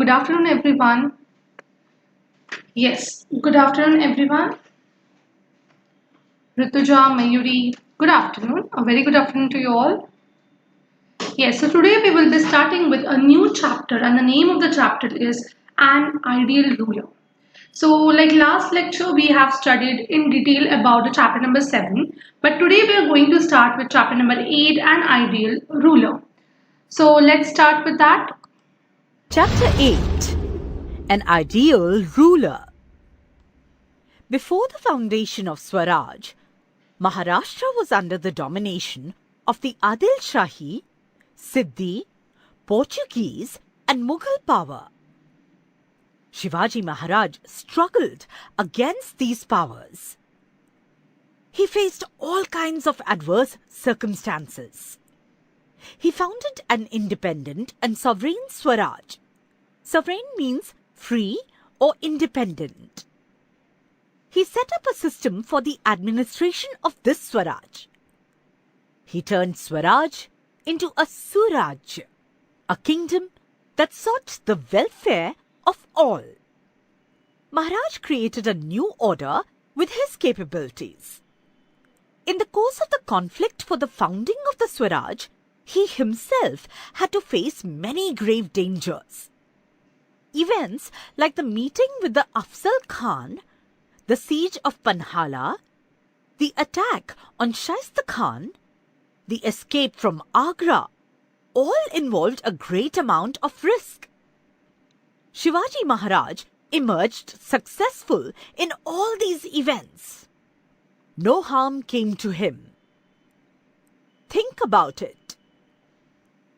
Good afternoon, everyone. Yes, good afternoon, everyone. Rituja, Mayuri, good afternoon. A very good afternoon to you all. Yes, so today we will be starting with a new chapter, and the name of the chapter is An Ideal Ruler. So, like last lecture, we have studied in detail about the chapter number 7, but today we are going to start with chapter number 8, An Ideal Ruler. So, let's start with that. Chapter 8 An Ideal Ruler. Before the foundation of Swaraj, Maharashtra was under the domination of the Adil Shahi, Siddhi, Portuguese and Mughal power. Shivaji Maharaj struggled against these powers. He faced all kinds of adverse circumstances. He founded an independent and sovereign Swaraj. Sovereign means free or independent. He set up a system for the administration of this Swaraj. He turned Swaraj into a Suraj, a kingdom that sought the welfare of all. Maharaj created a new order with his capabilities. In the course of the conflict for the founding of the Swaraj, he himself had to face many grave dangers. Events like the meeting with the Afzal Khan, the siege of Panhala, the attack on Shaista Khan, the escape from Agra, all involved a great amount of risk. Shivaji Maharaj emerged successful in all these events. No harm came to him. Think about it.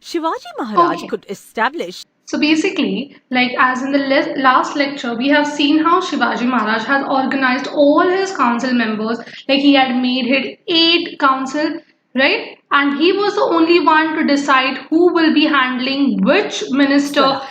Shivaji Maharaj could establish. So basically, like as in the last lecture, we have seen how Shivaji Maharaj has organized all his council members. Like he had made it 8 council, right? And he was the only one to decide who will be handling which minister.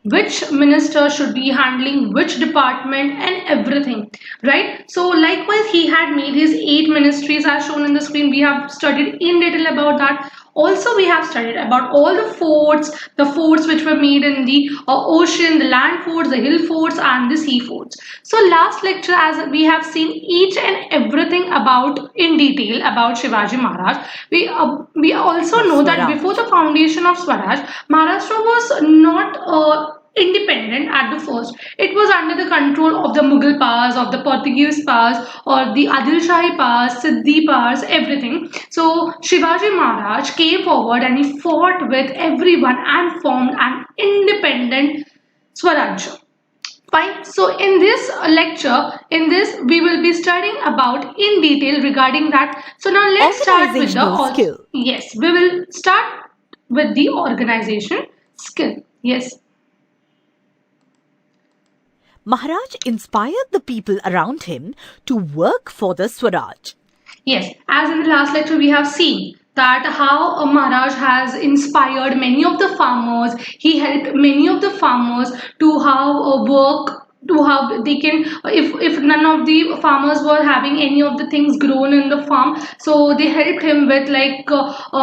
Which minister should be handling which department and everything, right? So likewise, he had made his 8 ministries as shown in the screen. We have studied in detail about that. Also, we have studied about all the forts which were made in the ocean, the land forts, the hill forts, and the sea forts. So last lecture, as we have seen each and everything about in detail about Shivaji Maharaj, we also know that before the foundation of Swaraj, Maharashtra was not independent at the first. It was under the control of the Mughal powers, of the Portuguese powers, or the Adil Shahi powers, Siddhi powers, everything. So Shivaji Maharaj came forward and he fought with everyone and formed an independent Swaraj. Fine. So in this lecture, we will be studying about in detail regarding that. So now let's start with the skill. Yes, we will start with the organization skill. Yes. Maharaj inspired the people around him to work for the Swaraj. Yes, as in the last lecture we have seen that how Maharaj has inspired many of the farmers. He helped many of the farmers to how work, to how they can, if none of the farmers were having any of the things grown in the farm, so they helped him with like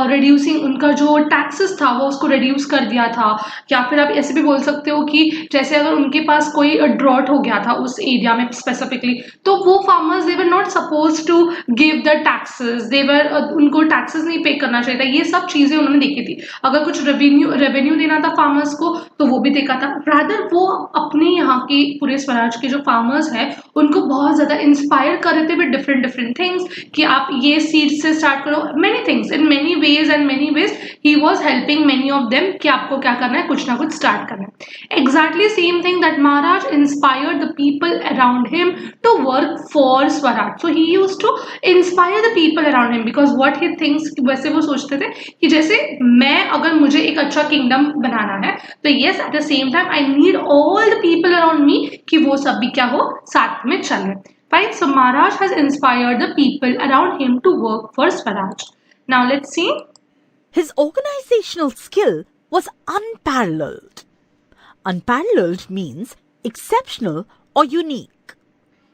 reducing उनका जो taxes था वो उसको reduce कर दिया था. या फिर आप ऐसे भी बोल सकते हो कि जैसे अगर उनके पास कोई drought हो गया था उस एरिया में specifically, तो वो farmers they were not supposed to give the taxes, they were उनको taxes नहीं पे करना चाहिए था. ये सब चीजें उन्होंने देखी थी. अगर कुछ revenue देना था farmers को तो वो भी देखा था. rather वो अपने यहाँ के पूरे स्वराज के जो फार्मर्स हैं उनको बहुत ज्यादा इंस्पायर कर रहे थे विद डिफरेंट थिंग्स कि आप ये सीड से स्टार्ट करो. Many things in many ways and many ways he was helping many of them कि आपको क्या करना है, कुछ ना कुछ स्टार्ट करना है. Exactly same thing that Maharaj inspired the people around him to work for Swaraj. So he used to inspire the people around him because what he thinks, वैसे वो सोचते थे कि जैसे मैं अगर मुझे एक अच्छा किंगडम बनाना है तो yes eight the same time I need all the people around me कि वो सब भी क्या हो साथ में चले. Right? So Maharaj has inspired the people around him to work for Swaraj. Now let's see. His organizational skill was unparalleled. Unparalleled means exceptional or unique.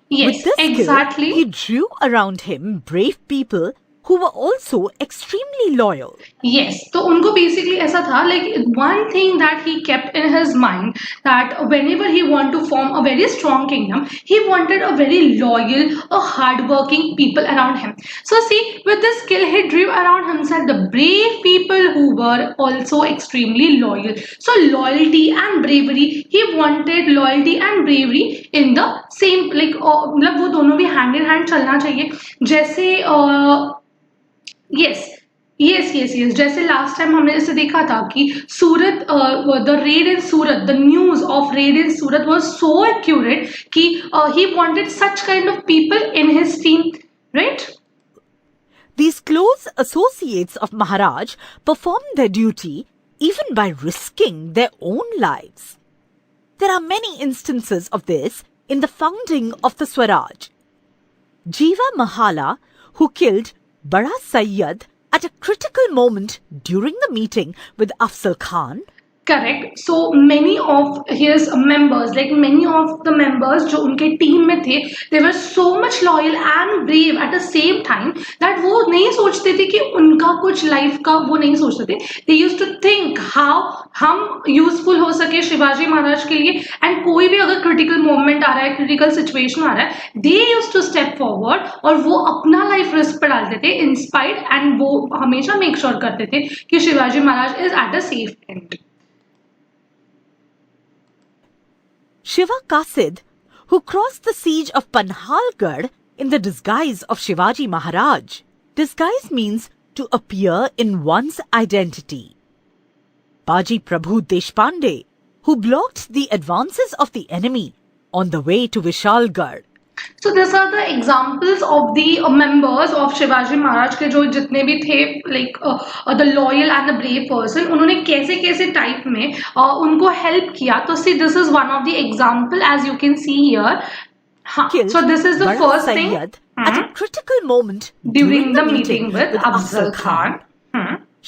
Yes, With this exactly. skill, he drew around him brave people who were also extremely loyal. Yes, तो उनको basically ऐसा था, like one thing that he kept in his mind, that whenever he want to form a very strong kingdom, he wanted a very loyal, a hardworking people around him. So see, with this skill, he drew around himself the brave people who were also extremely loyal. So loyalty and bravery, he wanted loyalty and bravery in the same, like मतलब वो दोनों भी hand in hand चलना चाहिए. जैसे yes yes जैसे last time हमने जैसे देखा था कि Surat, the raid in Surat, the news of raid in Surat was so accurate कि he wanted such kind of people in his team, right? These close associates of Maharaj performed their duty even by risking their own lives. There are many instances of this in the founding of the Swaraj. Jiva Mahala, who killed Bada Sayyad at a critical moment during the meeting with Afzal Khan. Correct. So many of his members, like many of the members जो उनके team में थे, they were so much loyal and brave at the same time that वो नहीं सोचते थे कि उनका कुछ लाइफ का, वो नहीं सोचते थे. दे यूज टू थिंक हाउ हम यूजफुल हो सके शिवाजी महाराज के लिए, एंड कोई भी अगर क्रिटिकल मोमेंट आ रहा है, क्रिटिकल सिचुएशन आ रहा है, दे यूज टू स्टेप फॉरवर्ड और वो अपना लाइफ रिस्क पर डालते थे इन स्पाइट, एंड वो हमेशा मेक श्योर करते थे कि Shivaji Maharaj is at a safe end. Shiva Kasid, who crossed the siege of Panhalgarh in the disguise of Shivaji Maharaj. Disguise means to appear in one's identity. Baji Prabhu Deshpande, who blocked the advances of the enemy on the way to Vishalgarh. So these are the examples of the members of Shivaji Maharaj के जो जितने भी थे, like the loyal and the brave person, उन्होंने कैसे कैसे type में उनको हेल्प किया. तो see, this is one of the example as you can see here. So this is the first thing at a critical moment during the meeting with Afzal Khan.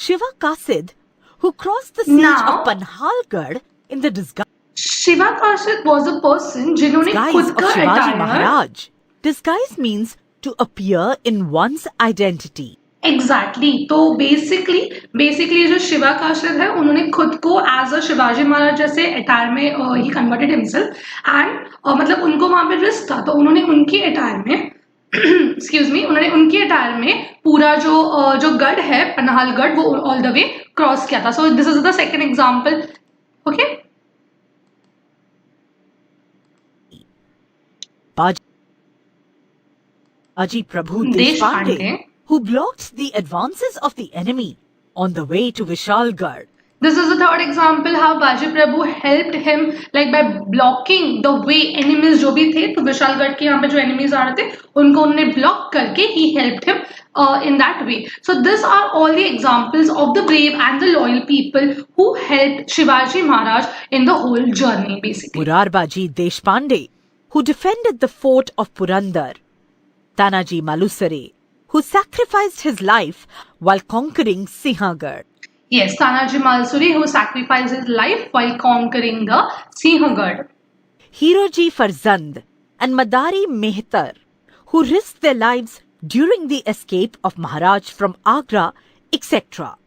Shiva Kasid, who crossed the siege of Panhalgarh in the disguise. Shiva Kashid was a person जिन्होंने खुद का Shivaji Maharaj. Disguise means to appear in one's identity. Exactly. तो basically जो शिवा काशिद है, उन्होंने खुद को as a Shivaji Maharaj जैसे अटायर में ही कन्वर्टेड हिमसेल्फ, एंड मतलब उनको वहां पे रिस्क था, तो उन्होंने उनकी अटायर में एक्सक्यूज मी, उन्होंने उनकी अटायर में पूरा जो गढ़ है पन्हालगढ़, वो ऑल द वे क्रॉस किया था. So this is the second example. Okay. Baji Prabhu Deshpande, who blocked the advances of the enemy on the way to Vishalgarh. This is the third example how Baji Prabhu helped him, like by blocking the way enemies जो भी थे, तो विशालगढ़ के यहाँ पे जो enemies आ रहे थे, उनको उन्होंने block करके he helped him in that way. So these are all the examples of the brave and the loyal people who helped Shivaji Maharaj in the whole journey, basically. Murarbaji Deshpande, who defended the fort of Purandar. Tanaji Malusare, who sacrificed his life while conquering Sinhagarh. Yes, Tanaji Malusare, who sacrificed his life while conquering the Sinhagarh. Hiroji Farzand and Madari Mehtar, who risked their lives during the escape of Maharaj from Agra, etc.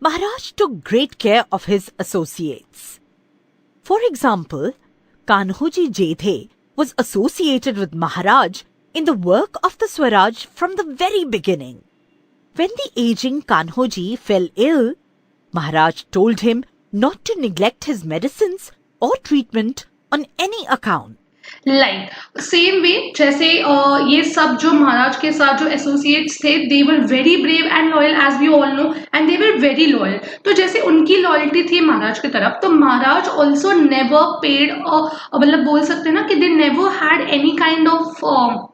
Maharaj took great care of his associates. For example, Kanhoji Jedhe was associated with Maharaj in the work of the Swaraj from the very beginning. When the aging Kanhoji fell ill, Maharaj told him not to neglect his medicines or treatment on any account. Like same way, जैसे ये सब जो महाराज के साथ जो associates थे, they were very brave and loyal as we all know, and they were very loyal. तो जैसे उनकी लॉयल्टी थी महाराज की तरफ, तो महाराज also never paid, मतलब बोल सकते हैं ना कि they never had any kind of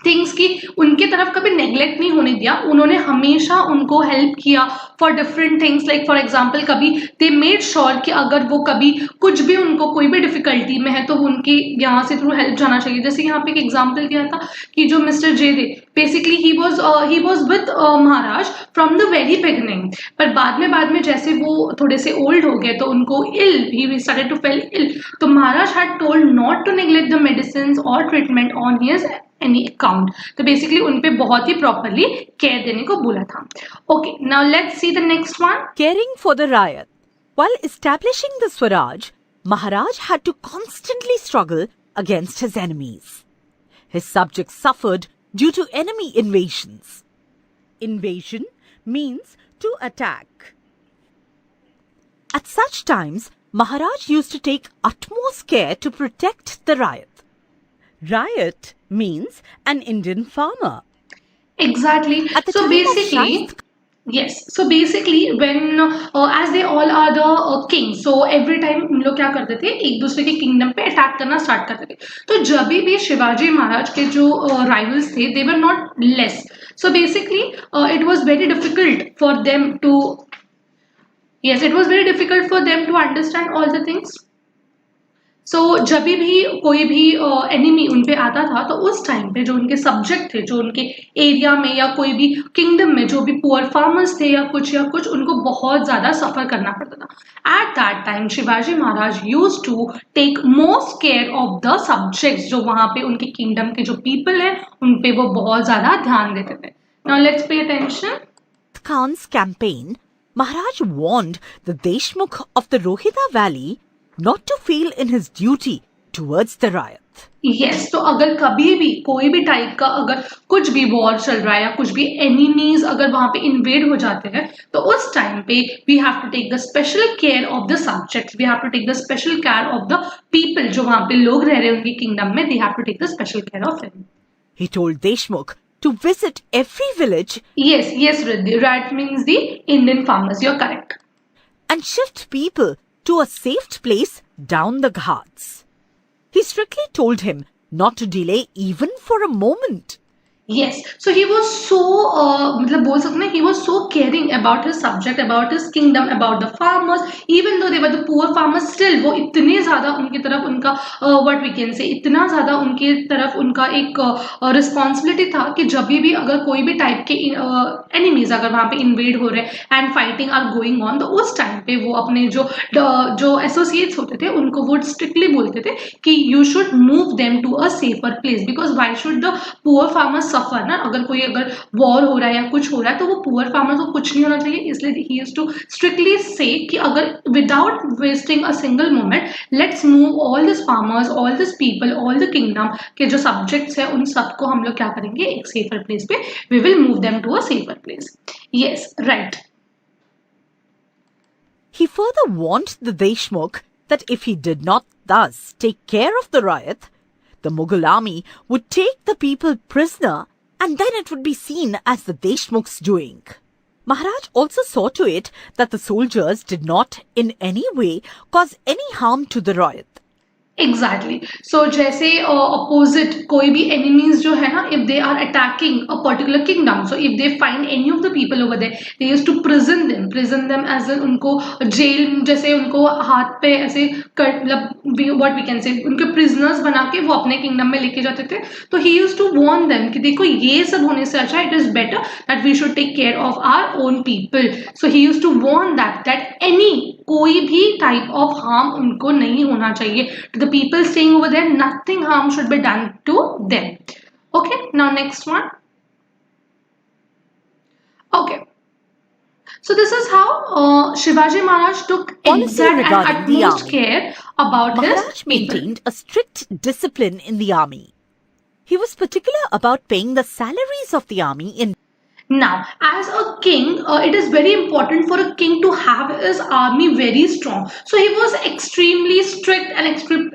things की उनके तरफ कभी नेग्लेक्ट नहीं होने दिया. उन्होंने हमेशा उनको हेल्प किया for different things. Like for example, कभी दे मेड श्योर कि अगर वो कभी कुछ भी उनको कोई भी डिफिकल्टी में है, तो उनकी यहाँ से थ्रू हेल्प जाना चाहिए. जैसे यहाँ पे एक एग्जांपल दिया था कि जो मिस्टर जेदे, basically he was with Maharaj from the very beginning, पर बाद में जैसे वो थोड़े से ओल्ड हो गए, तो उनको he started to fell ill. तो Maharaj had told not to neglect the medicine और treatment on his any account. तो basically उन पे बहुत ही properly care देने को बोला था. Okay, now let's see the next one. Caring for the ryot. While establishing the Swaraj, Maharaj had to constantly struggle against his enemies. His subjects suffered due to enemy invasions. Invasion means to attack. At such times, Maharaj used to take utmost care to protect the ryot. Ryot means an Indian farmer. Exactly. At the So time basically, of yes. So basically, when as they all are the kings, so every time उन लोग क्या करते थे, एक दूसरे के kingdom पे attack करना स्टार्ट करते थे. तो जब भी शिवाजी महाराज के जो राइवल्स थे, they were not less. So basically, it was very difficult for them to, yes, it was very difficult for them to understand all the things. सो जब भी कोई भी एनिमी उन पे आता था तो उस टाइम पे जो उनके सब्जेक्ट थे, जो उनके एरिया में या कोई भी किंगडम में जो भी पुअर फार्मर्स थे या कुछ उनको बहुत ज़्यादा सफ़र करना पड़ता था. At that time Shivaji Maharaj use to take most care of the subjects. जो वहाँ पे उनके किंगडम के जो पीपल हैं उन पे वो बहुत ज़्यादा ध्यान देते थे. Now let's pay attention. Khan's campaign, Maharaj warned the Deshmukh of the Rohita Valley not to fail in his duty towards the ryot. Yes, तो अगर कभी भी कोई भी टाइप का अगर कुछ भी वॉर चल रहा है या कुछ भी एनिमीज अगर वहां पे इन्वेड हो जाते हैं तो उस टाइम पे we have to take the special care of the subjects. We have to take the special care of the people. जो वहां पे लोग रह रहे हैं उनके किंगडम में, they have to take the special care of him. He told Deshmukh to visit every village. Yes, Riddhi. That means the Indian farmers. You're correct. And shift people to a safe place down the ghats. He strictly told him not to delay even for a moment. Yes, so he was so मतलब बोल सकते हैं he was so caring about his subject, about his kingdom, about the farmers. Even though they were the poor farmers, still वो इतने ज़्यादा उनकी तरफ उनका what we can say इतना ज़्यादा उनकी तरफ उनका एक responsibility था कि जब भी अगर कोई भी टाइप के enemies अगर वहाँ पे invade हो रहे हैं and fighting are going on, तो उस टाइम पे वो अपने जो associates होते थे उनको वो strictly बोलते थे कि you should move them to a safer place, because why should the poor farmers सफर ना. अगर वॉर हो रहा है या कुछ हो रहा है तो वो पुअर फार्मर को कुछ नहीं होना चाहिए. इसलिए ही यूज्ड टू स्ट्रिक्टली से कि अगर without wasting a single moment let's move all this farmers, all this people, all the kingdom के जो सब्जेक्ट्स है उन सबको हम लोग क्या करेंगे, एक सेफर प्लेस पे we will move them to a safer place. Yes, right. He further warned the Deshmukh that if he did not thus take care of the ryot, the Mughal army would take the people prisoner and then it would be seen as the Deshmukh's doing. Maharaj also saw to it that the soldiers did not in any way cause any harm to the ryot. Exactly. So जैसे opposite कोई भी enemies जो है ना, if they are attacking a particular kingdom, so if they find any of the people over there, they used to prison them as an, उनको jail जैसे उनको हाथ पे ऐसे मतलब व्हाट वी कैन से उनके प्रिजनर्स बना के वो अपने किंगडम में लेके जाते थे. तो he used to warn them कि देखो ये सब होने से अच्छा it is better that we should take care of our own people. So he used to warn that any कोई भी टाइप ऑफ हार्म उनको नहीं होना चाहिए. The people staying over there, nothing harm should be done to them. Okay, now next one. Okay, so this is how Shivaji Maharaj took exact and utmost care about his Maharaj maintained a strict discipline in the army. He was particular about paying the salaries of the army in. Now, as a king, it is very important for a king to have his army very strong. So he was extremely strict and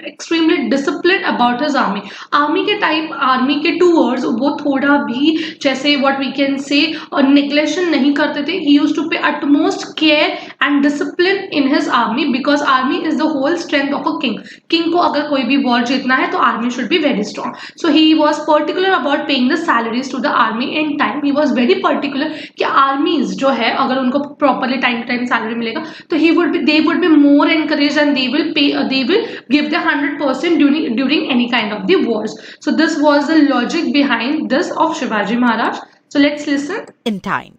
extremely disciplined about his army. Army के type, army के towards वो थोड़ा भी जैसे what we can say neglection नहीं करते थे. He used to pay utmost care and discipline in his army, because army is the whole strength of a king. King को अगर कोई भी war जीतना है तो army should be very strong. So he was particular about paying the salaries to the army in time. He was very particular कि आर्मीज जो है अगर उनको प्रॉपरली टाइम टाइम सैलरी मिलेगा तो they would be more encourage and they will give the 100% during any kind of the Wars. So this was the logic behind this of Shivaji Maharaj. So let's listen. In time,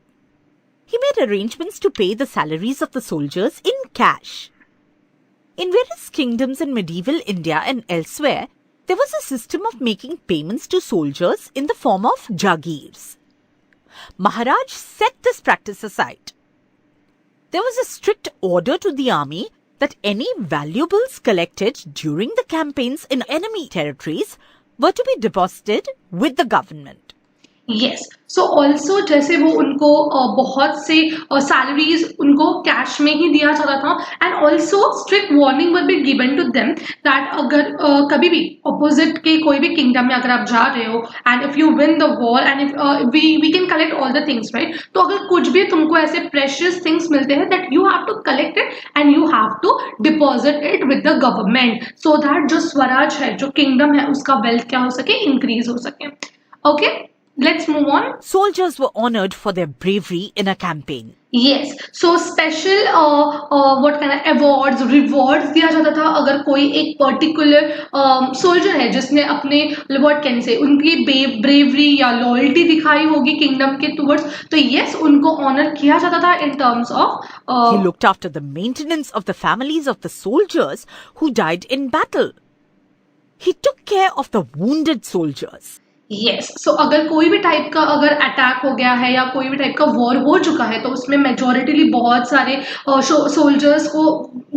he made arrangements to pay the salaries of the soldiers in cash. In various kingdoms in medieval India and elsewhere, there was a system of making payments to soldiers in the form of jagirs. Maharaj set this practice aside. There was a strict order to the army that any valuables collected during the campaigns in enemy territories were to be deposited with the government. Yes. So also जैसे वो उनको बहुत से salaries उनको cash में ही दिया जाता था, and also strict warning will be given to them that अगर कभी भी opposite के कोई भी kingdom में अगर आप जा रहे हो, and if you win the war and if we can collect all the things, right? तो अगर कुछ भी तुमको ऐसे precious things मिलते हैं, that you have to collect it and you have to deposit it with the government, so that जो स्वराज है, जो kingdom है, उसका wealth क्या हो सके, increase हो सके. Okay. Let's move on. Soldiers were honored for their bravery in a campaign. Yes. So special what kind of awards, rewards दिया जाता था अगर कोई एक particular soldier है जिसने अपने what can say उनकी bravery या loyalty दिखाई होगी kingdom के towards, तो yes उनको honor किया जाता था in terms of he looked after the maintenance of the families of the soldiers who died in battle. He took care of the wounded soldiers. Yes. So अगर कोई भी type का अगर अटैक हो गया है या कोई भी टाइप का वॉर हो चुका है, तो उसमें मेजोरिटीली बहुत सारे सोल्जर्स को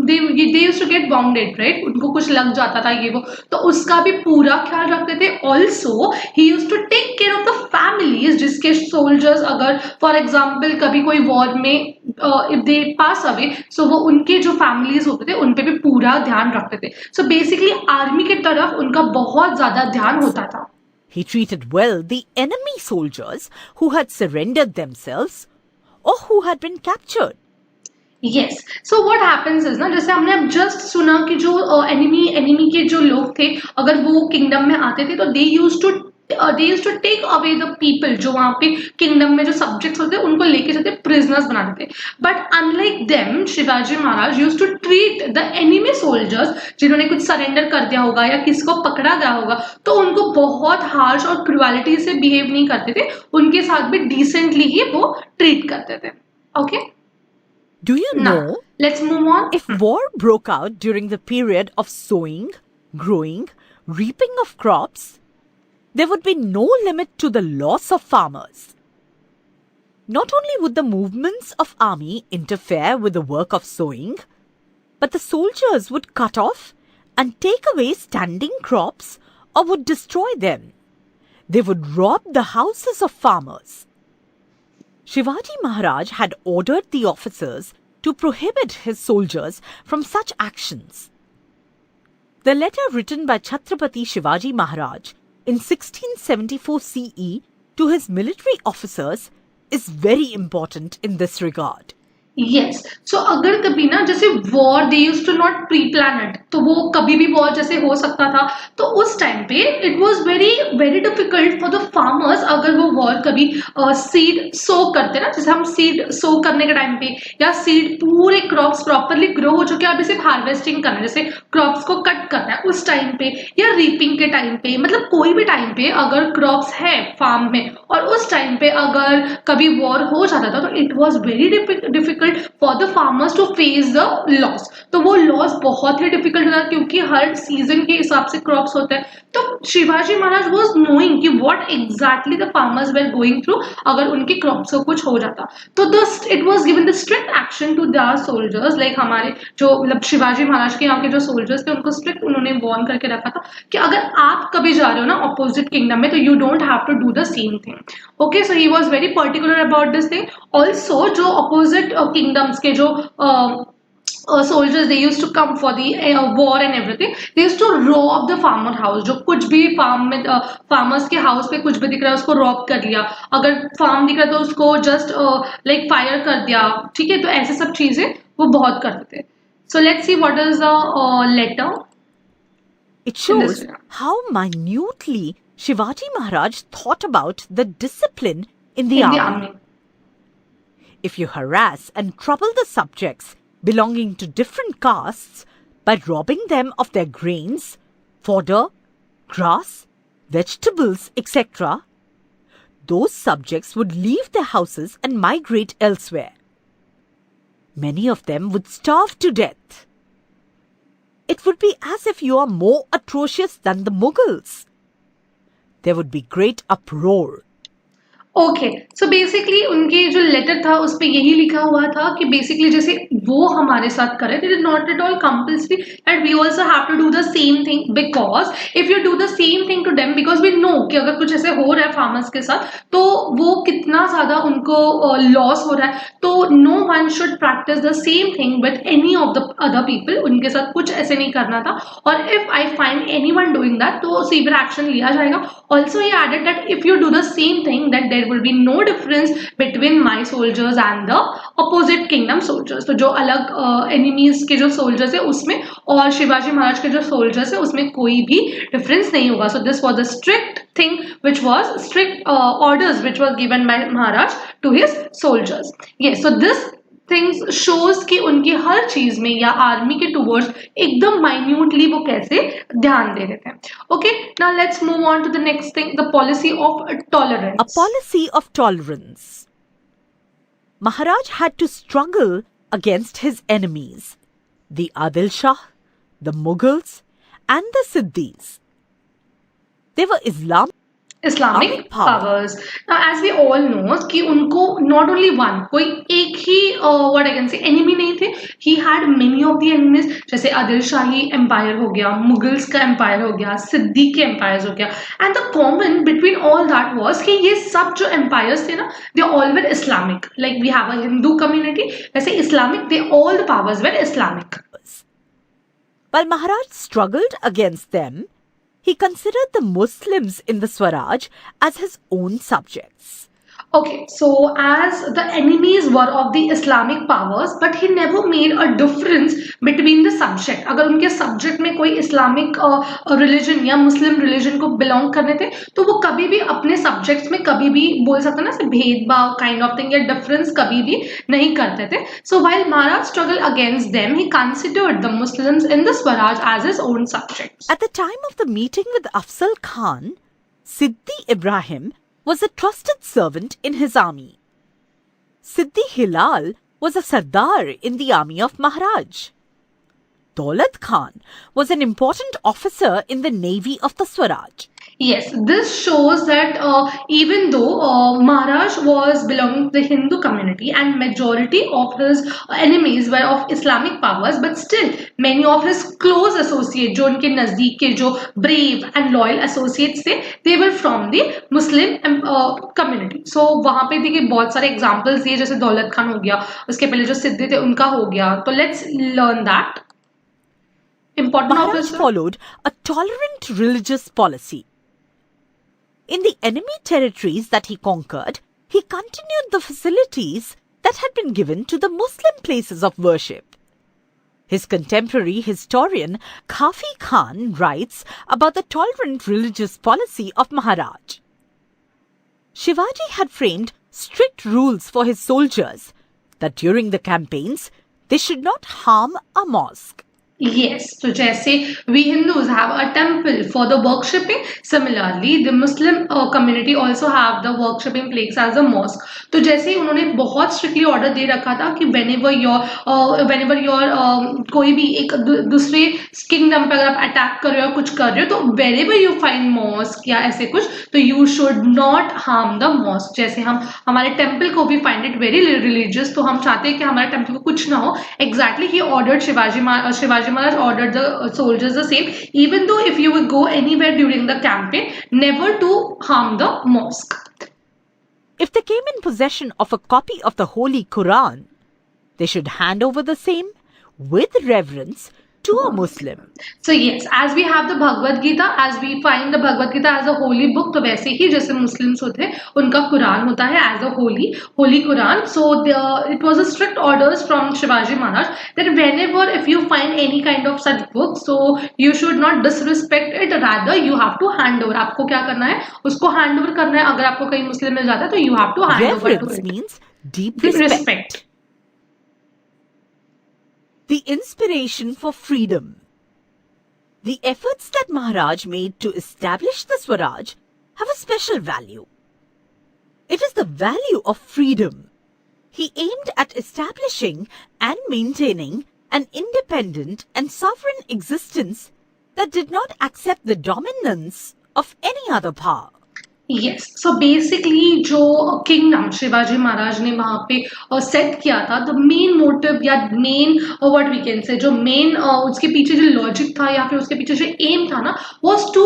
they used to get wounded, right? उनको कुछ लग जाता था ये वो, तो उसका भी पूरा ख्याल रखते थे. Also he used to take care of the families जिसके सोल्जर्स अगर फॉर एग्जाम्पल कभी कोई वॉर में if they pass away, so वो उनके जो फैमिलीज होते थे उन पे भी पूरा ध्यान रखते थे. So basically आर्मी की तरफ उनका बहुत ज्यादा ध्यान होता था. He treated well the enemy soldiers who had surrendered themselves or who had been captured. Yes. So what happens is ना, जैसे हमने अब just सुना कि जो enemy के जो लोग थे अगर वो kingdom में आते थे तो they used to take away the people जो वहाँ पे kingdom में जो subjects होते थे उनको लेके जाते prisoners बनाते थे. But unlike them, Shivaji Maharaj used to treat the enemy soldiers जिन्होंने कुछ surrender कर दिया होगा या किसी को पकड़ा गया होगा, तो उनको बहुत harsh और cruelty से behave नहीं करते थे, उनके साथ भी decently ही वो treat करते थे. Okay? Do you know? Now, let's move on. If war broke out during the period of sowing, growing, reaping of crops, there would be no limit to the loss of farmers. Not only would the movements of army interfere with the work of sowing, but the soldiers would cut off and take away standing crops or would destroy them. They would rob the houses of farmers. Shivaji Maharaj had ordered the officers to prohibit his soldiers from such actions. The letter written by Chhatrapati Shivaji Maharaj in 1674 CE to his military officers is very important in this regard. Yes. So अगर कभी ना जैसे war they used to not pre-plan it, तो वो कभी भी war जैसे हो सकता था, तो उस टाइम पे it was very difficult for the farmers अगर वो war कभी seed sow करते ना, जैसे हम seed sow करने के टाइम पे या seed पूरे crops properly grow हो चुके हैं, अभी सिर्फ harvesting करना है, जैसे crops को cut करना है उस टाइम पे या reaping के टाइम पे, मतलब कोई भी टाइम पे अगर crops है farm में और उस टाइम पे अगर कभी war हो जाता था, तो it was very difficult for the farmers to face the loss. तो वो loss बहुत ही difficult था क्योंकि हर season के हिसाब से crops होते हैं. तो शिवाजी महाराज was knowing कि what exactly the farmers were going through अगर उनके crops को कुछ हो जाता. तो it was given the strict action to their soldiers, like हमारे जो मतलब शिवाजी महाराज के यहाँ के जो soldiers थे उनको strict उन्होंने warn करके रखा था कि अगर आप कभी जा रहे हो ना opposite kingdom में, तो you don't have to do the same thing. Okay, so he was very particular about this thing. Also जो opposite kingdoms के जो soldiers they used to come for the war and everything, they used to rob the farmer house. जो कुछ भी farm में farmers के house पे कुछ भी दिख रहा है उसको rob कर लिया, अगर farm दिख रहा है तो उसको just like fire कर दिया, ठीक है, तो ऐसे सब चीजें वो बहुत करते थे. So let's see what is the letter. It shows how minutely Shivaji Maharaj thought about the discipline in the army. If you harass and trouble the subjects belonging to different castes by robbing them of their grains, fodder, grass, vegetables, etc., those subjects would leave their houses and migrate elsewhere. Many of them would starve to death. it would be as if you are more atrocious than the Mughals. There would be great uproar. Okay so basically उनके जो letter था उस पे यही लिखा हुआ था कि बेसिकली जैसे वो हमारे साथ करे it is not at all compulsory that we also have to do the same thing because if you do the same thing to them because we know कि अगर कुछ ऐसे हो रहा है फार्मर्स के साथ तो वो कितना ज्यादा उनको लॉस हो रहा है तो no one should practise the same thing with any of the other people उनके साथ कुछ ऐसे नहीं करना था और if I find anyone doing that तो सीवियर एक्शन लिया जाएगा also he added that if you do the same thing that there will be no difference between my soldiers and the opposite kingdom soldiers तो जो अलग enemies के जो soldiers है उसमें और शिवाजी महाराज के जो soldiers है उसमें कोई भी difference नहीं होगा so this was the strict thing which was strict orders which was given by Maharaj to his soldiers yes so this things shows कि उनकी हर चीज में या आर्मी के टुवर्ड्स एकदम माइन्यूटली वो कैसे ध्यान दे रहे थे okay now let's move on to the next thing the policy of tolerance A policy of tolerance. Maharaj had to struggle against his enemies, the Adil Shah, the Mughals and the Siddhis. They were Islamic powers. Now, as we all know कि उनको not only one कोई एक ही what I can say enemy नहीं थे he had many of the enemies जैसे आदिल शाही empire हो गया Mughals का empire हो गया सिद्दी के empires हो गया and the common between all that was कि ये सब जो empires थे ना they all were Islamic like we have a Hindu community वैसे Islamic they all the powers were Islamic. While Maharaj struggled against them, he considered the Muslims in the Swaraj as his own subjects. Okay, so as the enemies were of the Islamic powers, but he never made a difference between the subject. अगर उनके subject में कोई Islamic religion या Muslim religion को belong करने थे, तो वो कभी भी अपने subjects में कभी भी बोल सकते ना से भेदभाव kind of thing या difference कभी भी नहीं करते थे. So while Maharaj struggled against them, he considered the Muslims in the Swaraj as his own subjects. At the time of the meeting with Afzal Khan, Siddhi Ibrahim was a trusted servant in his army. Siddhi Hilal was a Sardar in the army of Maharaj. Daulat Khan was an important officer in the navy of the Swaraj. Yes, this shows that even though Maharaj was belonging to the Hindu community and majority of his enemies were of Islamic powers, but still many of his close associates, जो उनके नजदीक के जो brave and loyal associates थे, they were from the Muslim community. So वहाँ पे देखिए बहुत सारे examples दिए जैसे दौलत खान हो गया, उसके पहले जो सिद्धि थे उनका हो गया, तो let's learn that. Important Maharaj officer followed a tolerant religious policy. In the enemy territories that he conquered, he continued the facilities that had been given to the Muslim places of worship. His contemporary historian Kafi Khan writes about the tolerant religious policy of Maharaj. Shivaji had framed strict rules for his soldiers that during the campaigns they should not harm a mosque. Yes, so जैसे we Hindus have a temple for the worshipping, similarly the Muslim community also have the worshipping place as a mosque. तो जैसे ही उन्होंने बहुत strictly order दे रखा था कि whenever your कोई भी एक दूसरे kingdom पे अगर आप attack कर रहे हो कुछ कर रहे हो तो wherever you find mosque या ऐसे कुछ तो you should not harm the mosque. जैसे हम हमारे temple को भी find it very religious तो हम चाहते हैं कि हमारे temple को कुछ ना हो. Exactly, he ordered Shivaji Maharaj ordered the soldiers the same, even though if you would go anywhere during the campaign, never to harm the mosque. If they came in possession of a copy of the Holy Quran, they should hand over the same with reverence to a Muslim. So yes, as we have the Bhagavad Gita, as we find the Bhagavad Gita as a holy book, तो वैसे ही जैसे Muslims होते हैं उनका कुरान होता है as a holy Quran. So it was a strict orders from Shivaji Maharaj that whenever if you find any kind of such book, so you should not disrespect it. Rather you have to hand over. आपको क्या करना है? उसको hand over करना है. अगर आपको कहीं मुस्लिम मिल जाता है तो you have to hand over to it. Reverence means deep respect. The inspiration for freedom. The efforts that Maharaj made to establish the Swaraj have a special value. It is the value of freedom. He aimed at establishing and maintaining an independent and sovereign existence that did not accept the dominance of any other power. Yes, so basically जो kingdom Shivaji Maharaj ने वहाँ पे set किया था, the main motive या main what we can say जो main उसके पीछे जो लॉजिक था या फिर उसके पीछे जो एम था ना, was to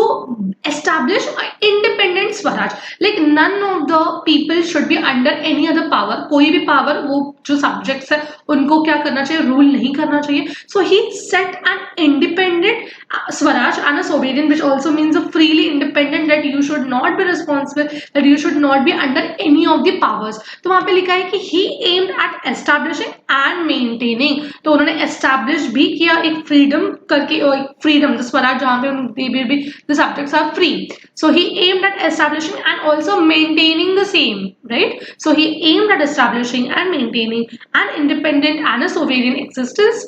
establish independent Swaraj. Like none of the people should be under any other power. कोई भी पावर, वो जो सब्जेक्ट्स है उनको क्या करना चाहिए, रूल नहीं करना चाहिए. So he set an independent swaraj and a sovereign, which also means a freely independent, that you should not be responsible, that you should not be under any of the powers. तो वहां पे लिखा है कि he aimed at establishing and maintaining. तो उन्होंने establish भी किया एक freedom करके, और freedom the स्वराज जहां पे the subjects are free. So he aimed at establishing and also maintaining the same, right? So he aimed at establishing and maintaining an independent and a sovereign existence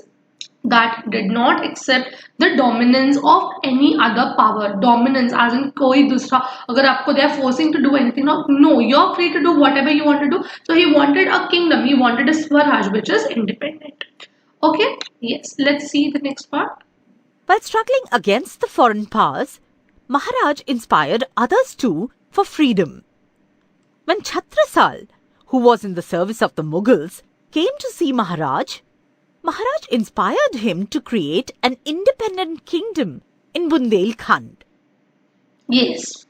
that did not accept the dominance of any other power. Dominance as in कोई दूसरा, अगर आपको they are forcing to do anything, no, you're free to do whatever you want to do. So he wanted a kingdom, he wanted a swaraj which is independent. Okay, yes, let's see the next part. While struggling against the foreign powers, Maharaj inspired others too for freedom. When Chhatrasal, who was in the service of the Mughals, came to see Maharaj inspired him to create an independent kingdom in Bundelkhand. Yes.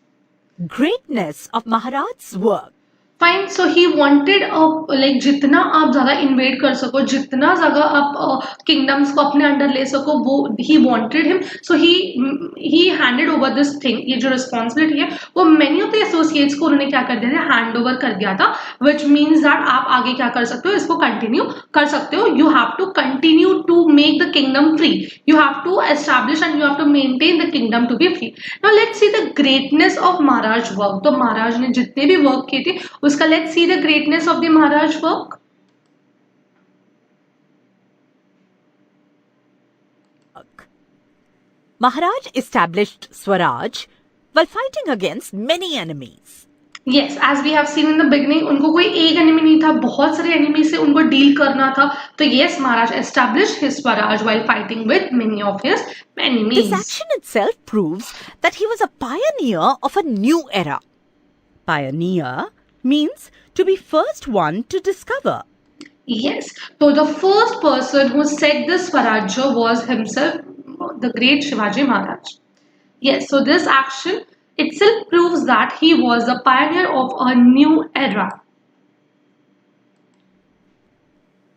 Greatness of Maharaj's work. Fine. So he wanted like जितना आप ज़्यादा invade कर सको, जितना ज़्यादा आप kingdoms को अपने अंडर ले सको, वो he wanted him. So he handed over this thing. ये जो रिस्पॉन्सिबिलिटी है वो मेनी ऑफ द एसोसिएट्स को उन्होंने क्या कर दिया था, हैंड ओवर कर दिया था. विच मीन्स दैट आप आगे क्या कर सकते हो, इसको कंटिन्यू कर सकते हो. You have to continue to make the kingdom free. You have to establish and you have to maintain the kingdom to be free. Now let's see the greatness of Maharaj work. तो महाराज ने जितने भी work किए थे उसका let's see the greatness of the Maharaj work. Maharaj established Swaraj while fighting against many enemies. Yes, as we have seen in the beginning, उनको कोई एक enemy नहीं था, बहुत सारे enemy से उनको deal करना था. तो yes, Maharaj established his Swaraj while fighting with many of his enemies. This action itself proves that he was a pioneer of a new era. Pioneer means to be first one to discover. Yes, so the first person who set this Swarajya was himself, the great Shivaji Maharaj. Yes, so this action itself proves that he was a pioneer of a new era.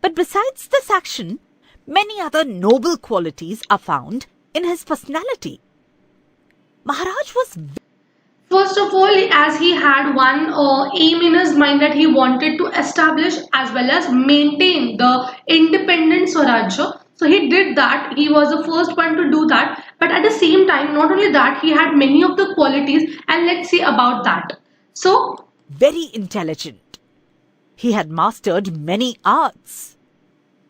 But besides this action, many other noble qualities are found in his personality. Maharaj was first of all, as he had one aim in his mind that he wanted to establish as well as maintain the independent Swarajya. So he did that. He was the first one to do that. But at the same time, not only that, he had many of the qualities, and let's see about that. So, very intelligent. He had mastered many arts.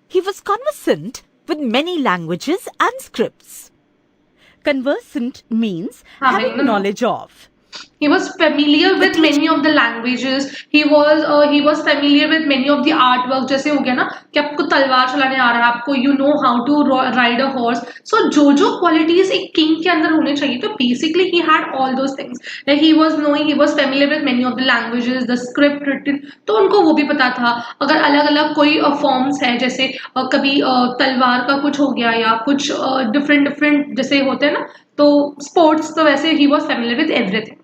He was conversant with many languages and scripts. Conversant means having knowledge of. He was familiar with many of the languages. He was familiar with many of the artwork. जैसे हो गया ना कि आपको तलवार चलाने आ रहा है, आपको you know how to ride a horse. So जो qualities एक king के अंदर होने चाहिए, तो basically he had all those things. Like he was familiar with many of the languages, the script written. तो उनको वो भी पता था. अगर अलग-अलग कोई forms है, जैसे कभी तलवार का कुछ हो गया या कुछ different जैसे होते हैं ना, तो sports, तो वैसे he was familiar with everything.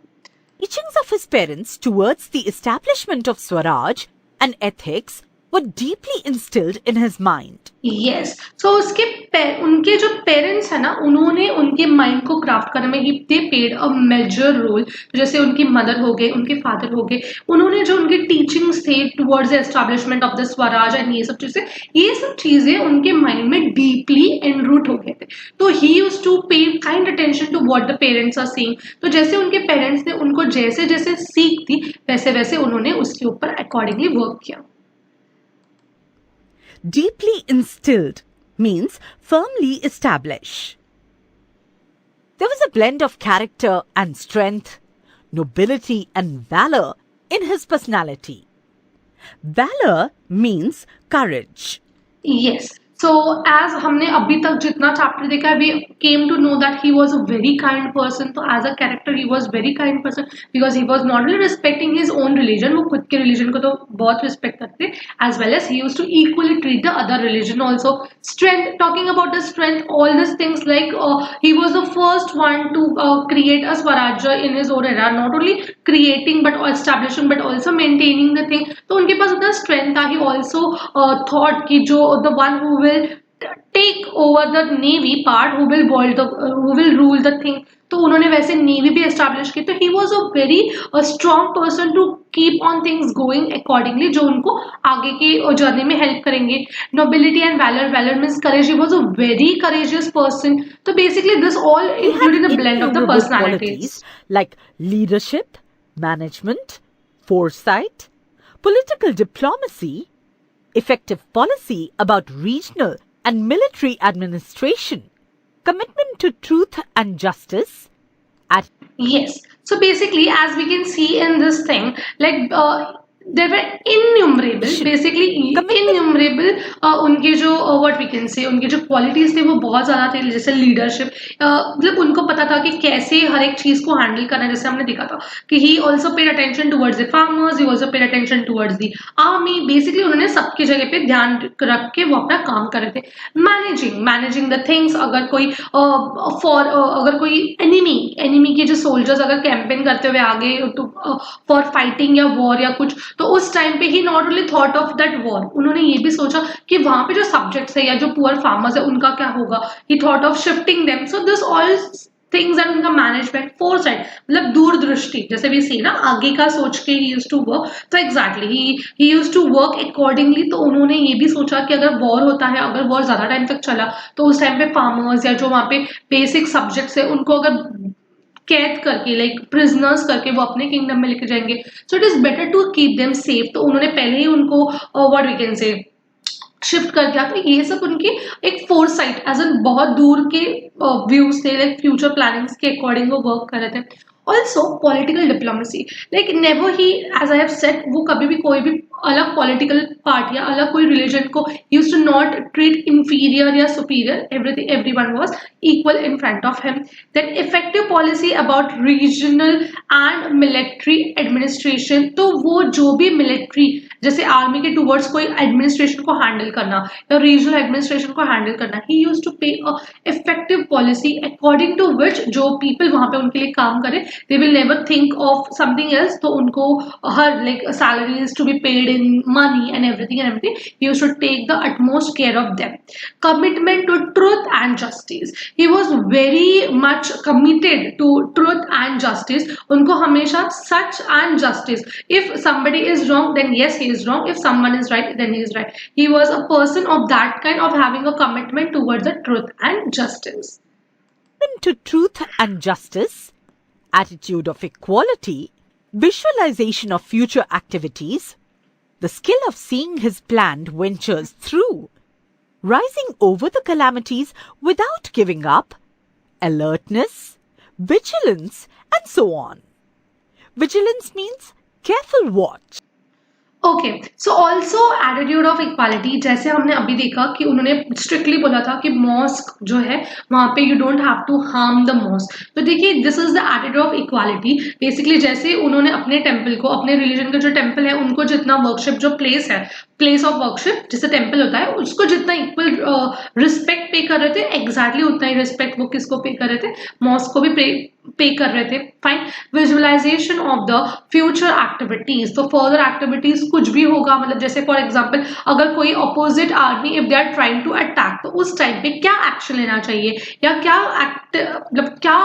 Teachings of his parents towards the establishment of Swaraj and ethics were deeply instilled in his mind. Yes, so उनके जो पेरेंट्स है ना, उन्होंने उनके माइंड को क्राफ्ट करने में they played a major role. जैसे उनकी मदर हो गए, उनके फादर हो गए, उन्होंने जो उनके टीचिंग्स थे towards the establishment of the Swaraj and ये सब चीजें उनके माइंड में deeply enroot हो गए थे. तो he used to pay kind attention to what the parents are saying. तो जैसे उनके पेरेंट्स ने उनको जैसे जैसे सीख थी, वैसे वैसे उन्होंने उसके ऊपर accordingly वर्क किया. Deeply instilled means firmly establish. There was a blend of character and strength, nobility and valor in his personality. Valor means courage. Yes. So as हमने अभी तक जितना चैप्टर देखा है, we came to know that he was a very kind person. तो as a character he was very kind person because he was not only respecting his own religion, वो खुद के religion को तो बहुत respect करते, as well as he used to equally treat the other religion also. Strength, talking about the strength, all these things like he was the first one to create a Swarajya in his own era, not only creating but establishing but also maintaining the thing. तो उनके पास उतना strength था. He also thought कि जो the one who will take over the navy part, who will rule the thing, तो उन्होंने वैसे navy भी एस्टैब्लिश की. तो he was a very strong person to keep on things going accordingly, जो उनको आगे की जर्नी में हेल्प करेंगे. Nobility and valour, valour means courage, he was a very courageous person. तो basically this all He had including the blend of the innumerable personalities. qualities like leadership, management, foresight, political diplomacy, effective policy about regional and military administration, commitment to truth and justice, Yes. So basically, as we can see in this thing, like there were innumerable, basically innumerable उनके जो what we can say, उनके जो qualities थे वो बहुत ज़्यादा थे. जैसे leadership, मतलब उनको पता था कि कैसे हर एक चीज़ को handle करना है. जैसे हमने देखा था कि he also paid attention towards the farmers, he also paid attention towards the army. Basically उन्होंने सबकी जगह पे ध्यान रख के वो अपना काम कर रहे थे. Managing the things, अगर कोई अगर कोई enemy के जो soldiers अगर campaign करते हुए आगे for fighting या war या कुछ, तो उस टाइम पे he not only thought of that war, उन्होंने ये भी सोचा कि वहां पे जो सब्जेक्ट्स है या जो पुअर फार्मर्स है उनका क्या होगा. ही thought of shifting them. So this all things and उनका मैनेजमेंट फोरसाइट, मतलब दूरदृष्टि, जैसे भी सी ना आगे का सोच के ही यूज्ड टू वर्क. तो exactly he used to work accordingly. तो उन्होंने ये भी सोचा कि अगर वॉर होता है, अगर वॉर ज्यादा टाइम तक चला, तो उस टाइम पे फार्मर्स या जो वहाँ पे बेसिक सब्जेक्ट्स है उनको अगर कैद करके, लाइक प्रिजनर्स करके वो अपने किंगडम में लेके जाएंगे. So it is better to keep them safe. तो उन्होंने पहले ही उनको what we can say shift कर दिया. तो ये सब उनकी एक फोरसाइट एज एन बहुत दूर के व्यूज थे, लाइक फ्यूचर प्लानिंग्स के अकॉर्डिंग वो वर्क कर रहे थे. Also political diplomacy, like never he, as I have said, वो कभी भी कोई भी अलग पॉलिटिकल पार्टी या अलग कोई रिलीजन को use to not treat inferior या superior. Everything, everyone was equal in front of him. Then effective policy about regional and military administration. तो वो जो भी मिलिट्री, जैसे आर्मी के टूवर्ड्स कोई एडमिनिस्ट्रेशन को हैंडल करना या रीजनल एडमिनिस्ट्रेशन को हैंडल करना, ही used to pay a effective policy according to which जो पीपल वहां पे उनके लिए काम करे, they will never think of something else. तो उनको हर like salaries to be paid in money and everything. You should take the utmost care of them. Commitment to truth and justice. He was very much committed to truth and justice. उनको हमेशा सच and justice. If somebody is wrong, then yes, he is wrong. If someone is right, then he is right. He was a person of that kind, of having a commitment towards the truth and justice. to truth and justice, attitude of equality, visualization of future activities, the skill of seeing his planned ventures through, rising over the calamities without giving up, alertness, vigilance, and so on. Vigilance means careful watch. Okay, so also attitude of equality. जैसे हमने अभी देखा कि उन्होंने strictly बोला था कि mask जो है वहां पे you don't have to harm the mosque. तो देखिए, this is the attitude of equality. Basically जैसे उन्होंने अपने टेम्पल को, अपने रिलीजन का जो टेम्पल है उनको जितना वर्कशिप, जो प्लेस है, प्लेस ऑफ वर्कशिप जिसे टेम्पल होता है, उसको जितना इक्वल रिस्पेक्ट पे कर रहे थे, एग्जैक्टली उतना ही रिस्पेक्ट वो किसको पे कर रहे थे, मॉस्क को भी पे कर रहे थे. Fine. Visualization of the future activities. तो फर्दर एक्टिविटीज कुछ भी होगा, मतलब जैसे फॉर एग्जांपल अगर कोई opposite army if they are trying to attack, तो उस टाइम पे क्या एक्शन लेना चाहिए या क्या मतलब क्या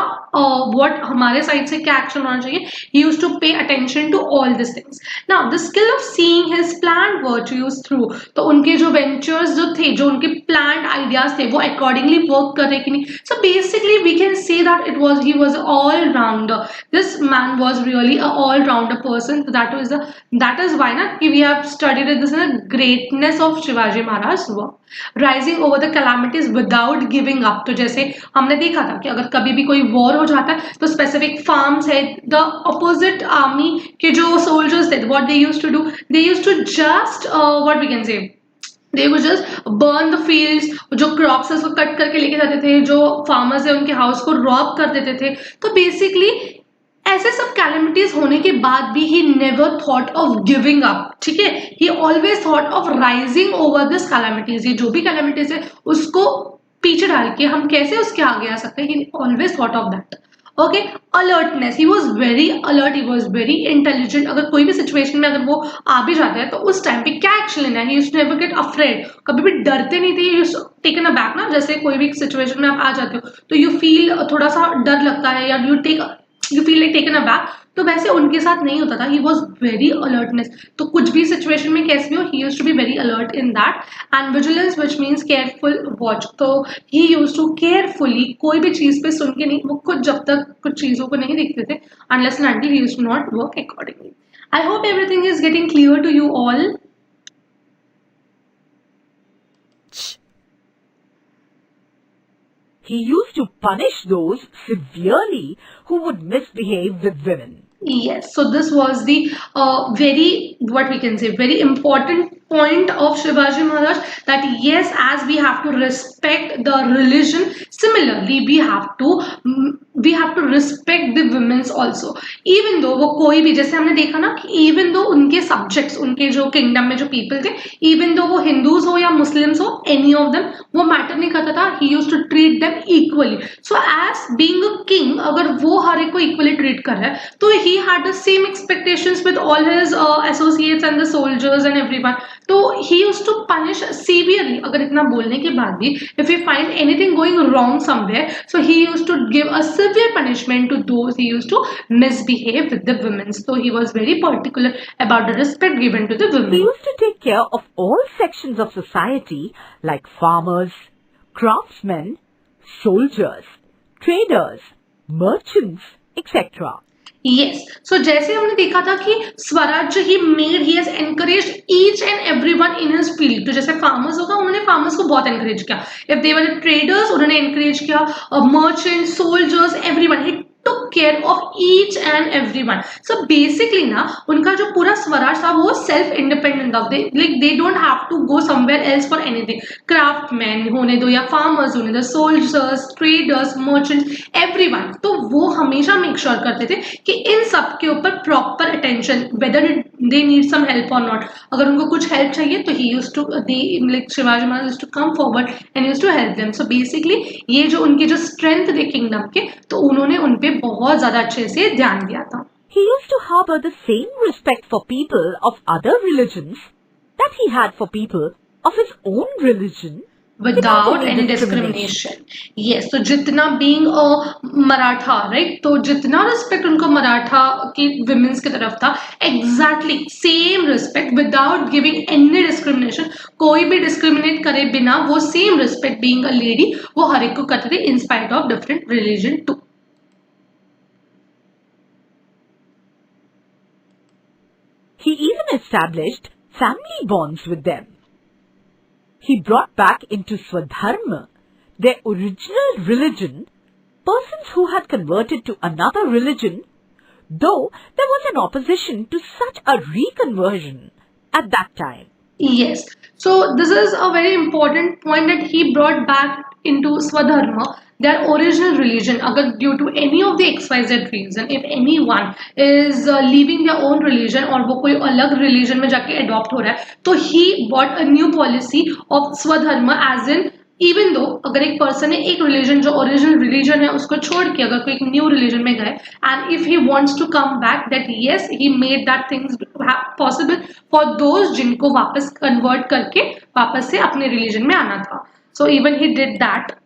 व्हाट हमारे साइड से क्या एक्शन होना चाहिए. He used to pay attention to all this things. Now the skill of seeing his plan virtues through. तो उनके जो वेंचर्स जो थे, जो उनके प्लान आइडियाज थे, वो अकॉर्डिंगली वर्क कर रहे कि नहीं. So basically we can say that it was, he was all rounder. This man was really a all rounder person. That is why na we have studied this in the greatness of Shivaji Maharaj's work. Rising over the calamities without giving up. तो जैसे हमने देखा था कि अगर कभी भी कोई वॉर हो जाता है तो स्पेसिफिक फार्म्स है, द अपोजिट आर्मी के जो सोल्जर्स थे, what they used to do, they used to just what we can say, दे वो जस्ट बर्न द फील्ड्स, जो क्रॉप्स है उसको कट करके लेके जाते थे, जो फार्मर्स है उनके हाउस को रॉब कर देते थे। तो बेसिकली ऐसे सब कैलेमिटीज होने के बाद भी he never thought of giving up, ठीक है, ही always thought of rising over this calamities. ये जो भी कैलेमिटीज है उसको पीछे डाल के हम कैसे उसके आगे आ सकते हैं, ही always thought of that. Okay, alertness, he was very alert, he was very intelligent. अगर कोई भी सिचुएशन में अगर वो आ भी जाता है तो उस टाइम पे क्या एक्शन लेना है, he used to never get afraid, कभी भी डरते नहीं थे, ही टेकन अ बैक ना, जैसे कोई भी सिचुएशन में आप आ जाते हो तो यू फील थोड़ा सा डर लगता है या you feel like taken a back, तो वैसे उनके साथ नहीं होता था, ही वॉज वेरी अलर्टनेस। तो कुछ भी सिचुएशन में कैसे भी हो, he used to be very alert in that. And vigilance which means careful watch, तो ही यूज्ड टू केयरफुली कोई भी चीज पे सुन के नहीं, वो खुद जब तक कुछ चीजों को नहीं देखते थे, unless and until he used to not work accordingly. I hope everything is getting clear to you all. He used to punish those severely who would misbehave with women. Yes, so this was the very, what we can say, very important point of Shivaji Maharaj, that yes, as we have to respect the religion, similarly we have to respect the women's also, even though वो कोई भी, जैसे हमने देखा ना कि even though उनके subjects, उनके जो kingdom में जो people थे, even though वो Hindus हो या Muslims हो, any of them, वो matter नहीं करता था, he used to treat them equally. So as being a king, अगर वो हर एक को equally treat कर रहा है तो he had the same expectations with all his associates and the soldiers and everyone. तो he used to punish severely, अगर इतना बोलने के बाद भी, if he find anything going wrong somewhere, so he used to give a severe punishment to those he used to misbehave with the women. So he was very particular about the respect given to the women. He used to take care of all sections of society like farmers, craftsmen, soldiers, traders, merchants, etc. Yes, so जैसे हमने देखा था कि Swaraj he has encouraged each and everyone in his field. तो जैसे farmers होगा, उन्होंने farmers को बहुत encourage किया. If they were traders, उन्होंने encourage किया, merchants, soldiers, everyone. He took care of each and everyone. So basically ना, उनका जो पूरा स्वराज था वो self independent था. They don't have to go somewhere else for anything. Craftsmen होने दो या farmers होने दो, soldiers, traders, merchants, everyone. तो वो हमेशा make sure करते थे कि इन सब के ऊपर proper attention, whether they need some help or not. अगर उनको कुछ help चाहिए तो he used to, like Shivaji Maharaj used to come forward and used to help them. So basically ये जो उनके जो strength थे kingdom के, तो उन्होंने उनपे बहुत ज़्यादा अच्छे से ध्यान दिया था. He used to harbor the same respect for people of other religions that he had for people of his own religion, without any discrimination. Yes, so जितना being a मराठा, right, तो जितना respect उनको मराठा की women's की तरफ था, exactly same respect without giving any discrimination. कोई भी discriminate करे बिना वो same respect being a lady वो हर एक को करते थे in spite of different religion too. He even established family bonds with them. He brought back into Swadharma, their original religion, persons who had converted to another religion, though there was an opposition to such a reconversion at that time. Yes, so this is a very important point, that he brought back into Swadharma, their original religion. अगर due to any of the XYZ reason, if anyone is leaving their own religion और वो कोई अलग religion में जाके adopt हो रहा है, तो he brought a new policy of Swadharma, as in even though अगर एक person है एक religion जो original religion है उसको छोड़ के अगर कोई एक new religion में गए, and if he wants to come back, that yes, he made that things possible for those जिनको वापस convert करके वापस से अपने religion में आना था. So even he did that.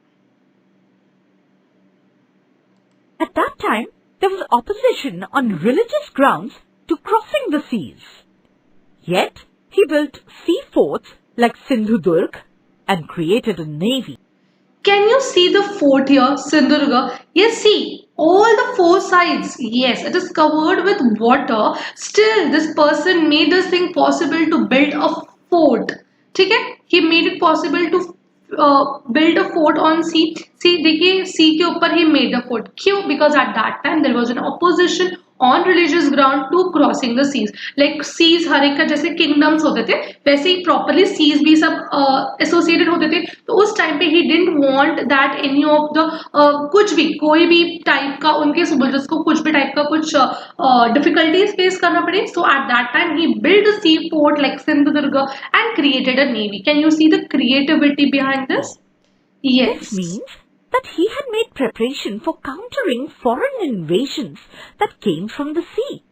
At that time, there was opposition on religious grounds to crossing the seas. Yet, he built sea forts like Sindhudurg and created a navy. Can you see the fort here, Sindhudurg? Yes, see, all the four sides. Yes, it is covered with water. Still, this person made this thing possible to build a fort. ठीक है? He made it possible to build a fort on sea. See, देखिए sea के ऊपर he made the fort. क्यों? Because at that time there was an opposition on religious ground to crossing the seas. Like seas हर एक का जैसे kingdoms होते थे वैसे ही properly seas भी सब associated होते थे. तो उस time पे he didn't want that any of the कुछ भी कोई भी type का उनके soldiers को कुछ भी type का कुछ difficulties face करना पड़े. So at that time he built a seaport like Sindhudurga and created a navy. Can you see the creativity behind this? Yes. This means that he had made preparation for countering foreign invasions that came from the sea.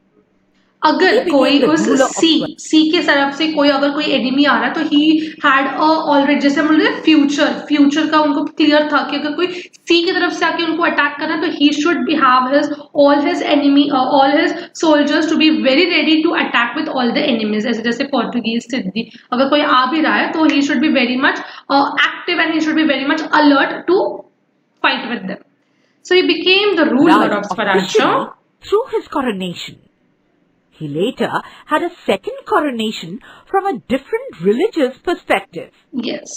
अगर कोई उस सी के तरफ से कोई अगर कोई enemy आ रहा है तो ही हैड ऑलरेडी जैसे हम बोलते हैं फ्यूचर का उनको क्लियर था कि अगर कोई सी की तरफ से आके उनको अटैक करना है तो he should be have his all his soldiers to be very ready to attack with all the enemies ऐसे जैसे पोर्टुगीज सिद्धि अगर कोई आ भी रहा है तो he should be very much active and he should be very much alert to fight with them. So he became the ruler of Maharashtra through his coronation. He later had a second coronation from a different religious perspective. Yes.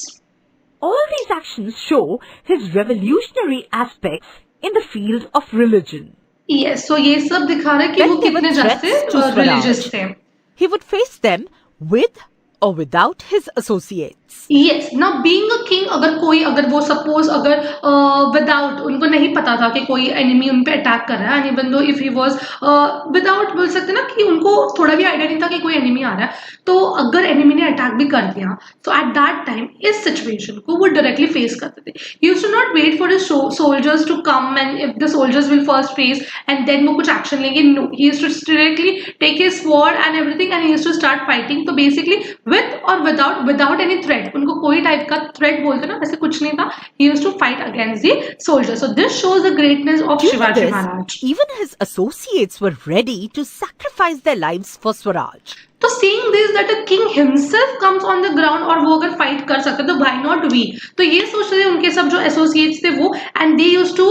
All these actions show his revolutionary aspects in the field of religion. Yes, so ये सब दिखा रहा है कि वो कितने जैसे religious थे. He would face them with or without his associates. Yes, now being a king अगर वो suppose अगर without उनको नहीं पता था कि कोई enemy उन पे attack कर रहा है and even though if he was without बोल सकते ना कि उनको थोड़ा भी idea नहीं था कि कोई enemy आ रहा है तो अगर enemy ने attack भी कर दिया तो at that time इस situation को वो directly face करते थे. He used to not wait for his soldiers to come and if the soldiers will first face and then वो कुछ action लेंगे. No, he used to directly take his sword and everything and he used to start fighting. तो basically with or without any threat उनको कोई type का threat बोलते ना वैसे कुछ नहीं था. He used to fight against the soldiers. So this shows the greatness of Shivaji Maharaj. Even his associates were ready to sacrifice their lives for Swaraj. तो seeing this that a king himself comes on the ground और वो अगर fight कर सकते तो why not we? तो ये सोच रहे थे उनके सब जो associates थे वो and they used to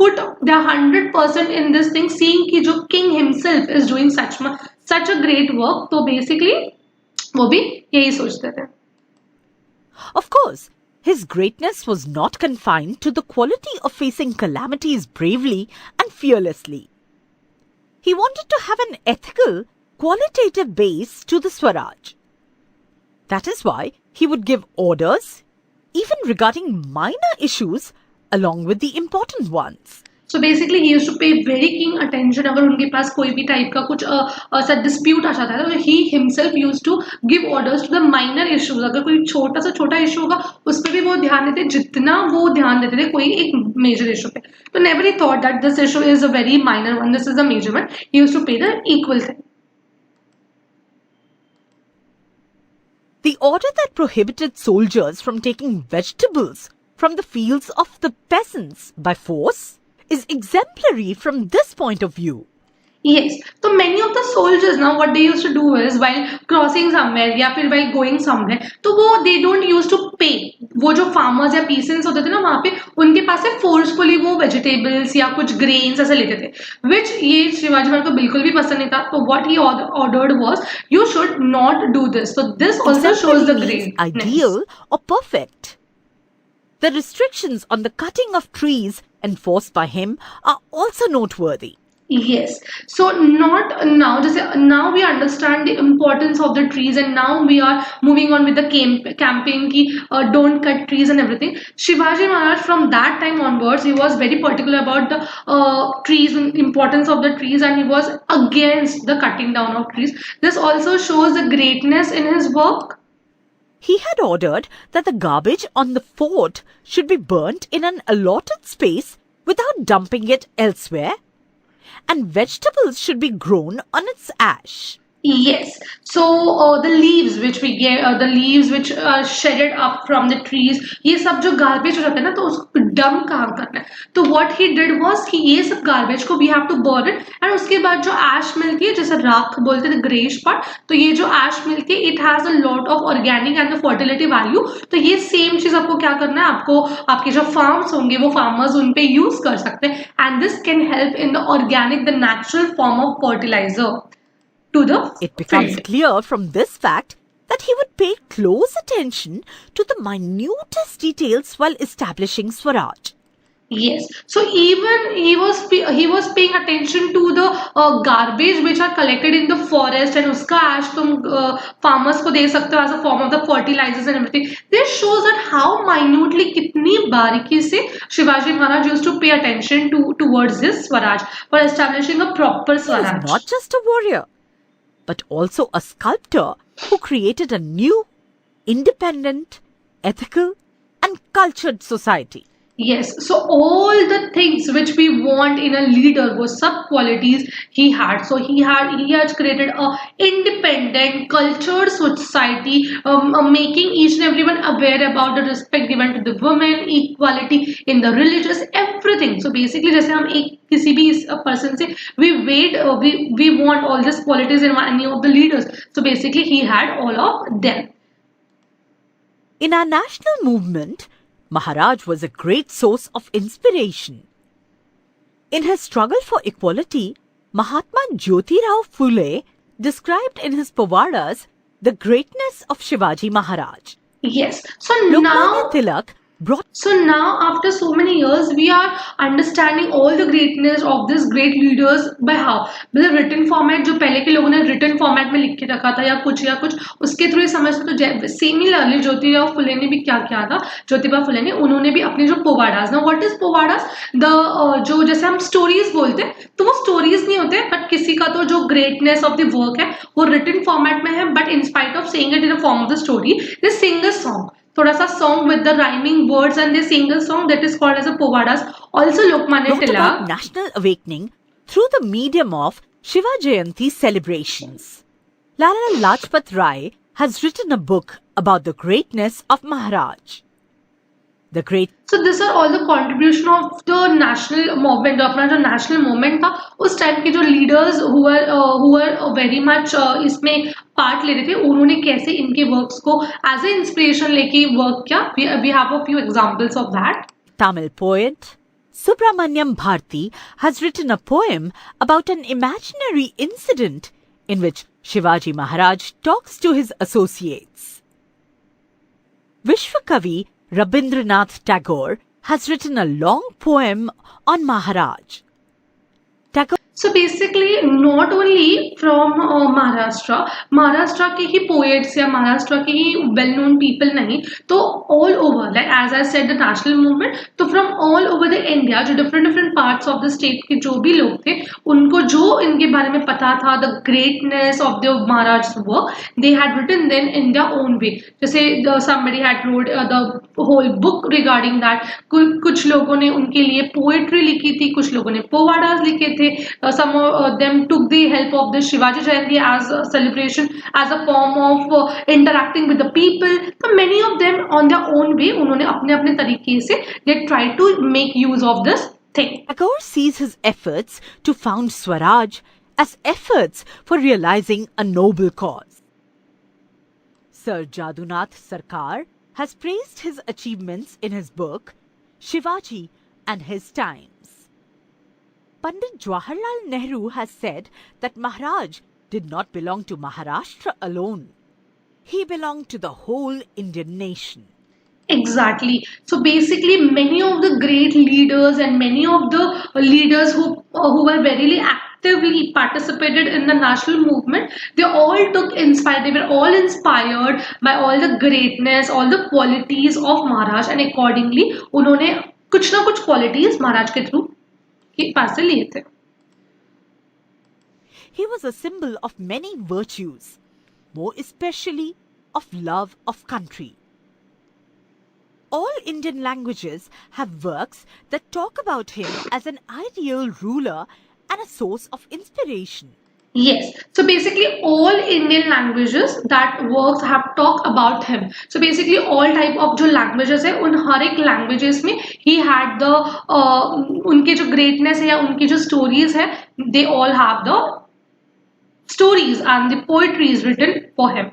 put their 100% in this thing seeing कि जो king himself is doing such a great work. तो basically वो भी यही सोचते थे. Of course, his greatness was not confined to the quality of facing calamities bravely and fearlessly. He wanted to have an ethical, qualitative base to the Swaraj. That is why he would give orders, even regarding minor issues, along with the important ones. So basically he used to pay very keen attention अगर उनके पास कोई भी type का कुछ ऐसा dispute आ जाता है तो he himself used to give orders to the minor issues. अगर कोई छोटा इशू होगा उस पर भी वो ध्यान देते जितना वो ध्यान देते थे कोई एक मेजर इशू पे. तो never he thought that this issue is a very minor one, this is a major one. He used to pay the equal thing. The order that prohibited soldiers from taking vegetables from the fields of the peasants by force is exemplary from this point of view. Yes, so many of the soldiers now what they used to do is while crossing somewhere या फिर while going somewhere तो वो they don't used to pay. वो जो farmers या peasants होते थे ना वहाँ पे उनके पास से forcefully वो vegetables या कुछ grains ऐसे लेते थे which ये शिवाजी महाराज को बिल्कुल भी पसंद नहीं था. तो what he ordered was you should not do this. So this also shows the greatness. Ideal or perfect. The restrictions on the cutting of trees enforced by him are also noteworthy. Yes, so not now just now we understand the importance of the trees and now we are moving on with the campaign ki don't cut trees and everything. Shivaji Maharaj from that time onwards he was very particular about the trees and importance of the trees and he was against the cutting down of trees. This also shows the greatness in his work. He had ordered that the garbage on the fort should be burnt in an allotted space without dumping it elsewhere, and vegetables should be grown on its ash. Yes, so the leaves which we get, the leaves which are shedded up from the trees, ये सब जो garbage हो जाता है ना तो उसको dump कहाँ करना है. तो what he did was कि ये सब garbage को we have to burn it and उसके बाद जो ash मिलती है जैसे राख बोलते हैं greyish part तो ये जो ash मिलती है it has a lot of organic and the fertility value. तो ये same चीज आपको क्या करना है आपको आपके जो farms होंगे वो farmers उन पे use कर सकते हैं and this can help in the organic the natural form of fertilizer. It becomes clear from this fact that he would pay close attention to the minutest details while establishing Swaraj. Yes. So even he was paying attention to the garbage which are collected in the forest and uska ash tum farmers ko de sakte ho as a form of the fertilizers and everything. This shows that how minutely kitni bariki se Shivaji Maharaj used to pay attention to towards this Swaraj for establishing a proper He was Swaraj. not just a warrior, but also a sculptor who created a new, independent, ethical, and cultured society. Yes, so all the things which we want in a leader was sub qualities he had. So he has created a independent, cultured society, making each and everyone aware about the respect given to the women, equality in the religious, everything. So basically, जैसे हम एक किसी भी person से we want all these qualities in any of the leaders. So basically, he had all of them. In our national movement, Maharaj was a great source of inspiration. In his struggle for equality, Mahatma Jyotirao Phule described in his Pavadas the greatness of Shivaji Maharaj. Yes. So Lokmanya Tilak brought So now, after so many years, we are understanding all the greatness of these great leaders by how? मतलब written format जो पहले के लोगों ने written format में लिख के रखा था या कुछ उसके थ्रू समझते तो similarly ज्योतिराव फुले ने भी क्या किया था ज्योतिबा फुले ने उन्होंने भी अपने जो पोवाडास ना व्हाट इज पोवाडास द जो जैसे हम स्टोरीज बोलते हैं तो वो स्टोरीज नहीं होते बट किसी का तो जो ग्रेटनेस ऑफ द वर्क है वो रिटन फॉर्मेट में है but in spite of saying it in the form of the story they sing a song थोड़ा सा song with the rhyming words and they sing a song that is called as a povadas. Also Lokmanya brought Tilak about national awakening through the medium of Shiva Jayanti celebrations. Lala Lajpat Rai has written a book about the greatness of Maharaj. The great So these are all the contribution of the national movement. अपना जो national movement था उस time के जो leaders who were very much इसमें part ले रहे थे उन्होंने कैसे इनके works को as a inspiration लेके work किया. We have a few examples of that. Tamil poet Subramanyam Bharti has written a poem about an imaginary incident in which Shivaji Maharaj talks to his associates. Vishwakavi Rabindranath Tagore has written a long poem on Maharaj. Tagore So basically, not only from Maharashtra के ही poets या Maharashtra के ही well-known people नहीं, तो all over, like as I said, the national movement, तो from all over the India, जो different parts of the state के जो भी लोग थे, उनको जो इनके बारे में पता था, the greatness of the Maharaj's work, they had written then in their own way. जैसे somebody had wrote the whole book regarding that. कुछ लोगों ने उनके लिए poetry लिखी थी, कुछ लोगों ने povadas लिखे थे. Some of them took the help of the Shivaji Jayanti as a celebration, as a form of interacting with the people. So many of them on their own way, उन्होंने अपने अपने तरीके से they tried to make use of this thing. Tagore sees his efforts to found Swaraj as efforts for realizing a noble cause. Sir Jadunath Sarkar has praised his achievements in his book Shivaji and His Times. Pandit Jawaharlal Nehru has said that Maharaj did not belong to Maharashtra alone. He belonged to the whole Indian nation. Exactly. So basically, many of the great leaders and many of the leaders who were very actively participated in the national movement, they all took inspired. They were all inspired by all the greatness, all the qualities of Maharaj, and accordingly, उन्होंने कुछ ना कुछ qualities महाराज के through के पास से लिए थे. He was a symbol of many virtues, more especially of love of country. All Indian languages have works that talk about him as an ideal ruler and a source of inspiration. Yes. So basically all Indian languages that works have talked about him. So basically all type of जो languages है उन हर एक languages में he had the उनके जो greatness है या उनकी जो stories है they all have the stories and the poetry is written for him.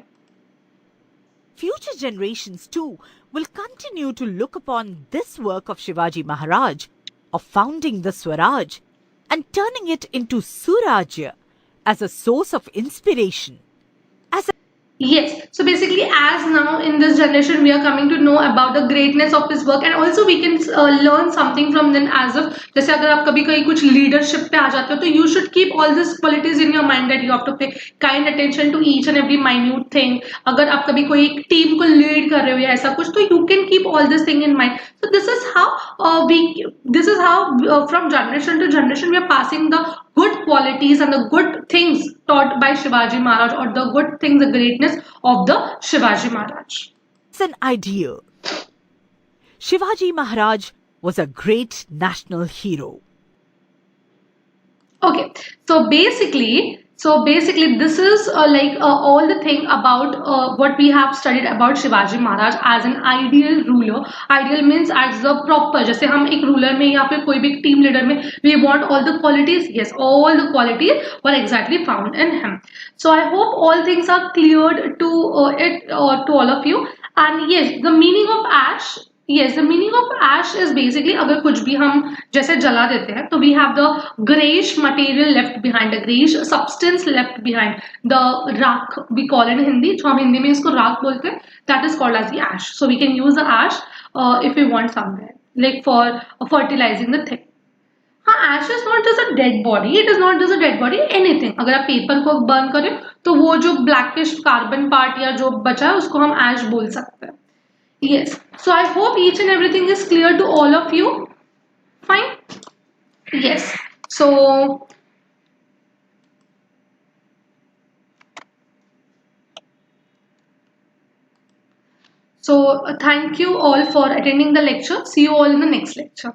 Future generations too will continue to look upon this work of Shivaji Maharaj of founding the Swaraj and turning it into Surajya as a source of inspiration. Yes, so basically, as now in this generation, we are coming to know about the greatness of his work, and also we can learn something from them as of जैसे अगर आप कभी कहीं कुछ leadership पे आ जाते हो तो you should keep all these qualities in your mind that you have to pay kind attention to each and every minute thing. अगर आप कभी कोई एक team को lead कर रहे हो या ऐसा कुछ तो you can keep all this thing in mind. So this is how from generation to generation we are passing the good qualities and the good things taught by Shivaji Maharaj, or the good things, the greatness of the Shivaji Maharaj. It's an ideal. Shivaji Maharaj was a great national hero. Okay, so basically, this is all the thing about what we have studied about Shivaji Maharaj as an ideal ruler. Ideal means as the proper. जैसे हम एक ruler में या फिर कोई भी team leader में we want all the qualities. Yes, all the qualities were exactly found in him. So I hope all things are cleared to to all of you. And yes, the meaning of ash. Yes, the meaning of ash is basically अगर कुछ भी हम जैसे जला देते हैं तो we have the grayish material left behind, the grayish substance left behind, the राख we call it in Hindi, जो हम हिंदी में इसको राख बोलते हैं, that is called as the ash. So we can use the ash if we want somewhere like for fertilizing the thing. हाँ, ash is not just a dead body, it is not just a dead body, anything. अगर आप paper को burn करें तो वो जो blackish carbon part या जो बचा है उसको हम ash बोल सकते हैं. Yes. So I hope each and everything is clear to all of you. Fine. Yes. So thank you all for attending the lecture. See you all in the next lecture.